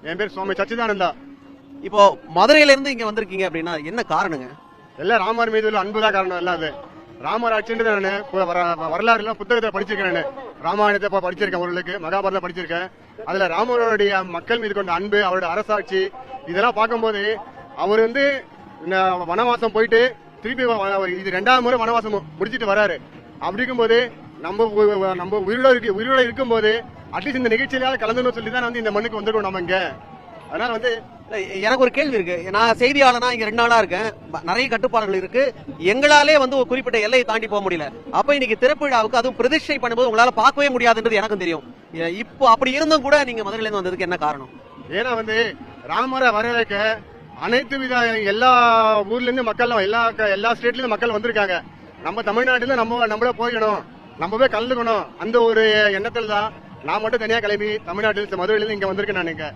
என் பேர் சுவாமி சச்சிதானந்தா. இப்போ மதுரையில இருந்து இங்க வந்திருக்கீங்க அப்படின்னா என்ன காரணங்க? எல்லாம் ராமர் மீது உள்ள அன்புதான் காரணம். எல்லாம் அது ராமர் ஆட்சின்றது நான் வரலாறு எல்லாம் புத்தகத்தை படிச்சிருக்கேன். நான் ராமாயணத்தை படிச்சிருக்கேன், ஓரளவுக்கு மகாபாரதம் படிச்சிருக்கேன். அதுல ராமருடைய மக்கள் மீது கொண்ட அன்பு, அவருடைய அரசாட்சி இதெல்லாம் பார்க்கும்போது அவர் வனவாசம் போயிட்டு திருப்பி இது 2வது முறை வனவாசம் முடிச்சிட்டு வராரு. அப்படி இருக்கும்போது நம்ம உயிரோட இருக்கும்போது அட்லீஸ்ட் இந்த நிகழ்ச்சியில கலந்துன்னு சொல்லி தான் இந்த மண்ணுக்கு வந்திருக்கோம் நம்ம இங்க. அதனால எனக்கு ஒரு கேள்வி இருக்கு. நான் செய்தியாளனா இங்க 2 நாளா இருக்கேன். நிறைய கட்டுப்பாடுகள் இருக்கு. எங்களாலே ஒரு குறிப்பிட்ட எல்லையை தாண்டி போக முடியல. அப்ப இன்னைக்கு திறப்பு விழாவுக்கு அதுவும் பிரதிஷ்டை பண்ணும்போது உங்களால பார்க்கவே முடியாதுன்றது எனக்கும் தெரியும். இப்போ அப்படி இருந்தும் கூட நீங்க மதுரையில இருந்து வந்ததுக்கு என்ன காரணம்? ஏன்னா ராமரை வரவேற்க அனைத்து வித எல்லா ஊர்ல இருந்து மக்கள் எல்லா ஸ்டேட்ல இருந்து மக்கள் வந்திருக்காங்க. நம்ம தமிழ்நாட்டுல நம்மள போயிடணும், நம்ம போய் கலந்துக்கணும், அந்த ஒரு எண்ணத்துல தான் நான் மட்டும் தனியா கிளம்பி தமிழ்நாட்டில் மதுரையில இருந்து இங்க வந்திருக்கேன். நான் இங்க